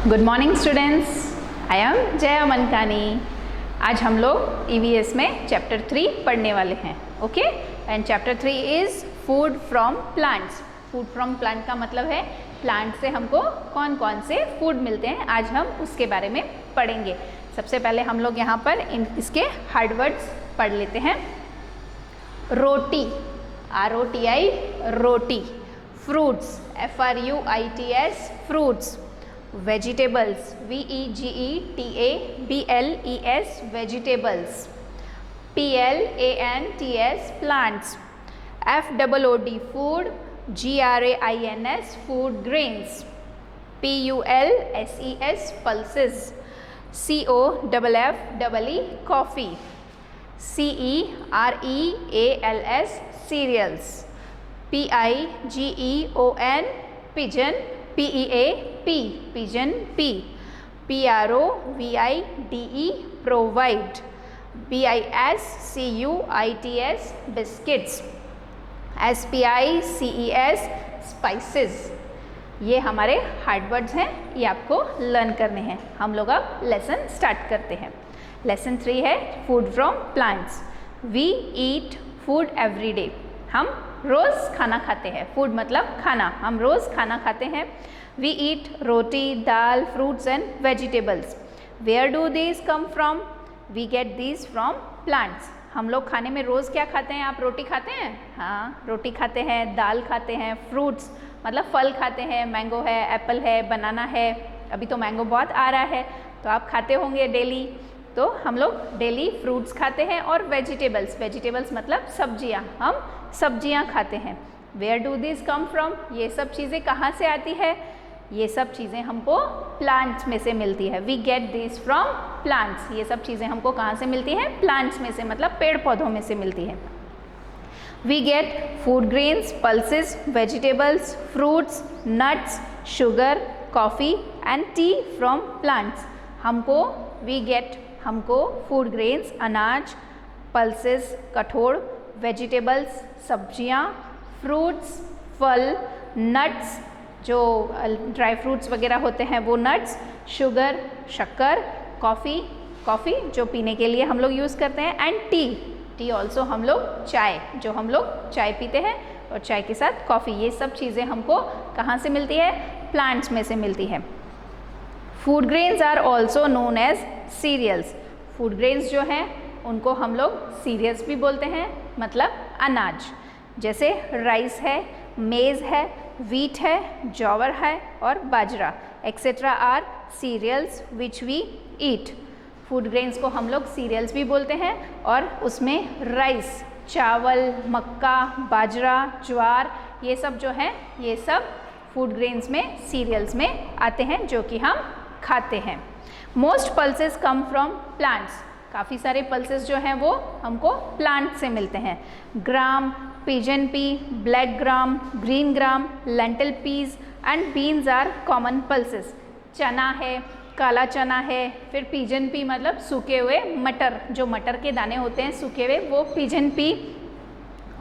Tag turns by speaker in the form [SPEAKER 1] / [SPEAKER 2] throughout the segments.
[SPEAKER 1] Good morning students, I am Jaya Mankani. आज हम लोग ईवीएस में चैप्टर 3 पढ़ने वाले हैं। Okay, and chapter 3 is food from plants. Food from plant का मतलब है प्लांट से हमको कौन कौन से फूड मिलते हैं, आज हम उसके बारे में पढ़ेंगे। सबसे पहले हम लोग यहाँ पर इसके हार्ड वर्ड्स पढ़ लेते हैं। Roti, ROTI roti. Fruits, FRUITS fruits. Vegetables, VEGETABLES vegetables. PLANTS plants. FOOD food. GRAINS food grains. PULSES pulses. COFFE coffee. CEREALS cereals. PIGEON pigeon. PEAP pigeon P. PROVIDE provide. BISCUITS biscuits. SPICES spices. ये हमारे hard words हैं, ये आपको learn करने हैं। हम लोग अब लेसन स्टार्ट करते हैं। लेसन 3 है food from plants. We eat food every day. हम रोज़ खाना खाते हैं। फूड मतलब खाना, हम रोज़ खाना खाते हैं। We eat roti, dal, fruits and vegetables. Where do these come from? We get these from plants. हम लोग खाने में रोज़ क्या खाते हैं? आप रोटी खाते हैं? हाँ, रोटी खाते हैं, दाल खाते हैं, फ्रूट्स मतलब फल खाते हैं, मैंगो है, एप्पल है, बनाना है। अभी तो मैंगो बहुत आ रहा है तो आप खाते होंगे डेली। तो हम लोग डेली फ्रूट्स खाते हैं। और वेजिटेबल्स, वेजिटेबल्स मतलब सब्जियां, हम सब्जियां खाते हैं। Where do this come from? ये सब चीज़ें कहाँ से आती है? ये सब चीज़ें हमको प्लांट्स में से मिलती है। We get this from plants. ये सब चीज़ें हमको कहाँ से मिलती हैं? प्लांट्स में से, मतलब पेड़ पौधों में से मिलती है। We get food grains, pulses, vegetables, fruits, nuts, sugar, coffee and tea from plants. हमको फूड ग्रेन्स अनाज, पल्सेस कठोर, वेजिटेबल्स सब्जियां, फ्रूट्स फल, नट्स जो ड्राई फ्रूट्स वगैरह होते हैं वो नट्स, शुगर शक्कर, कॉफ़ी जो पीने के लिए हम लोग यूज़ करते हैं, एंड टी ऑल्सो हम लोग चाय, जो हम लोग चाय पीते हैं और चाय के साथ कॉफ़ी। ये सब चीज़ें हमको कहाँ से मिलती है? प्लांट्स में से मिलती है। Food grains are also known as cereals. Food grains जो हैं उनको हम लोग सीरियल्स भी बोलते हैं, मतलब अनाज। जैसे राइस है, मेज़ है, वीट है, जॉवर है और बाजरा etcetera are cereals which we eat. Food grains को हम लोग सीरियल्स भी बोलते हैं और उसमें राइस, चावल, मक्का, बाजरा, ज्वार ये सब जो है ये सब फूड ग्रेन्स में, सीरियल्स में आते हैं जो कि हम खाते हैं। Most pulses come from plants. काफ़ी सारे पल्सेस जो हैं वो हमको प्लांट से मिलते हैं। Gram, pigeon pea, black gram, green gram, lentil peas and beans are common pulses. चना है, काला चना है, फिर पिजन पी मतलब सूखे हुए मटर, जो मटर के दाने होते हैं सूखे हुए वो पिजन पी,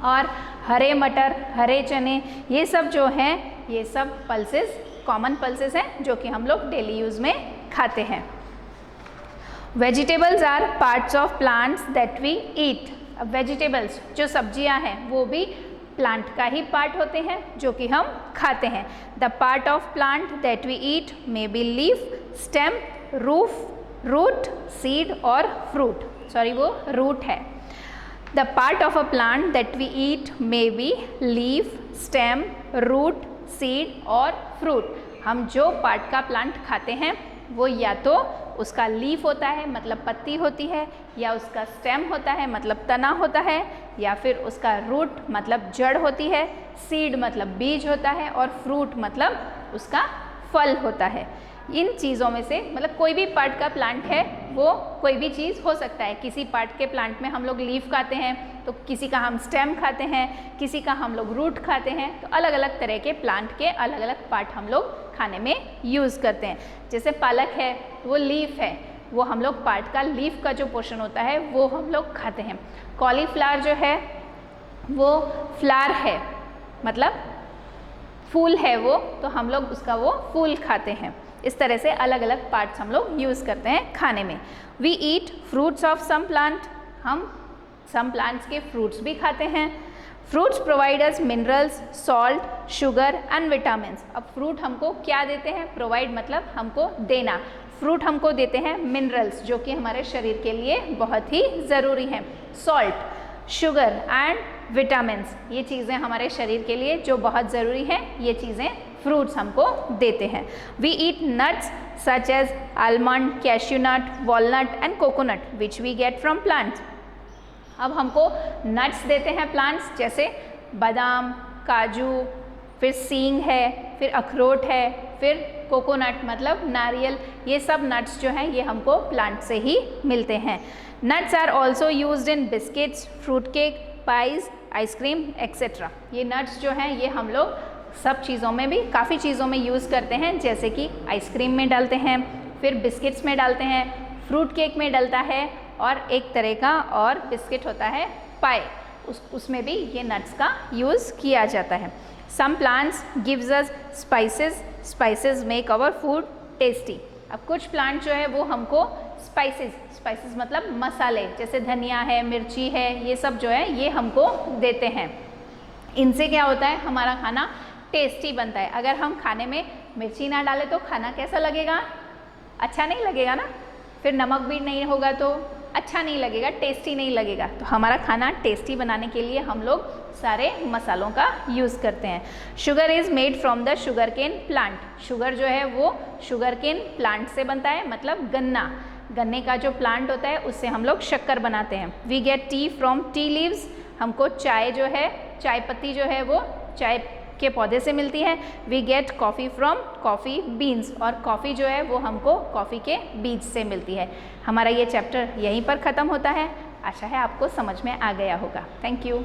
[SPEAKER 1] और हरे मटर, हरे चने, ये सब जो हैं ये सब पल्सेस कॉमन पल्सेस हैं जो कि हम लोग डेली यूज़ में खाते हैं। Vegetables are parts of plants that we eat. अब वेजिटेबल्स जो सब्जियां हैं वो भी प्लांट का ही पार्ट होते हैं जो कि हम खाते हैं। The part of plant that we eat may be leaf, stem, root, seed और फ्रूट। वो रूट है। The part of a plant that we eat may be leaf, stem, root, seed और फ्रूट। हम जो पार्ट का plant खाते हैं वो या तो उसका लीफ होता है मतलब पत्ती होती है, या उसका स्टेम होता है मतलब तना होता है, या फिर उसका रूट मतलब जड़ होती है, सीड मतलब बीज होता है और फ्रूट मतलब उसका फल होता है। इन चीज़ों में से मतलब कोई भी पार्ट का प्लांट है वो कोई भी चीज़ हो सकता है। किसी पार्ट के प्लांट में हम लोग लीफ खाते हैं तो किसी का हम स्टेम खाते हैं, किसी का हम लोग रूट खाते हैं। तो अलग अलग तरह के प्लांट के अलग अलग पार्ट हम लोग खाने में यूज़ करते हैं। जैसे पालक है वो लीफ है, वो हम लोग पार्ट का लीफ का जो पोर्शन होता है वो हम लोग खाते हैं। कॉलीफ्लावर जो है वो फ्लावर है मतलब फूल है वो, तो हम लोग उसका वो फूल खाते हैं। इस तरह से अलग अलग पार्ट्स हम लोग यूज़ करते हैं खाने में। We eat fruits of some plant, हम सम प्लांट्स के फ्रूट्स भी खाते हैं। Fruits provide us minerals, salt, sugar and vitamins. अब फ्रूट हमको क्या देते हैं? प्रोवाइड मतलब हमको देना। फ्रूट हमको देते हैं मिनरल्स जो कि हमारे शरीर के लिए बहुत ही ज़रूरी हैं। सॉल्ट, शुगर एंड विटामिन्स, ये चीज़ें हमारे शरीर के लिए जो बहुत ज़रूरी हैं, ये चीज़ें फ्रूट्स हमको देते हैं। We eat nuts such as almond, cashew nut, walnut and coconut which we get from plants. अब हमको नट्स देते हैं प्लांट्स, जैसे बादाम, काजू, फिर सींग है, फिर अखरोट है, फिर कोकोनट मतलब नारियल। ये सब नट्स जो हैं ये हमको प्लांट से ही मिलते हैं। Nuts are also used in biscuits, fruit cake, pies, ice cream etcetera. ये नट्स जो हैं ये हम लोग सब चीज़ों में भी, काफ़ी चीज़ों में यूज़ करते हैं, जैसे कि आइसक्रीम में डालते हैं, फिर बिस्किट्स में डालते हैं, फ्रूट केक में डलता है, और एक तरह का और बिस्किट होता है पाई, उसमें भी ये नट्स का यूज़ किया जाता है। Some plants gives us spices, spices make our food tasty. अब कुछ प्लांट जो है वो हमको स्पाइसेस, स्पाइसेस मतलब मसाले, जैसे धनिया है, मिर्ची है, ये सब जो है ये हमको देते हैं। इनसे क्या होता है? हमारा खाना टेस्टी बनता है। अगर हम खाने में मिर्ची ना डालें तो खाना कैसा लगेगा? अच्छा नहीं लगेगा ना। फिर नमक भी नहीं होगा तो अच्छा नहीं लगेगा, टेस्टी नहीं लगेगा। तो हमारा खाना टेस्टी बनाने के लिए हम लोग सारे मसालों का यूज़ करते हैं। Sugar is made from the sugar cane plant. Sugar जो है वो शुगर केन प्लांट से बनता है, मतलब गन्ना, गन्ने का जो प्लांट होता है उससे हम लोग शक्कर बनाते हैं। We get tea from tea leaves. हमको चाय जो है, चाय पत्ती जो है वो चाय के पौधे से मिलती है। We get coffee from coffee beans, और कॉफ़ी जो है वो हमको कॉफ़ी के बीज से मिलती है। हमारा ये चैप्टर यहीं पर ख़त्म होता है। आशा है आपको समझ में आ गया होगा। Thank you.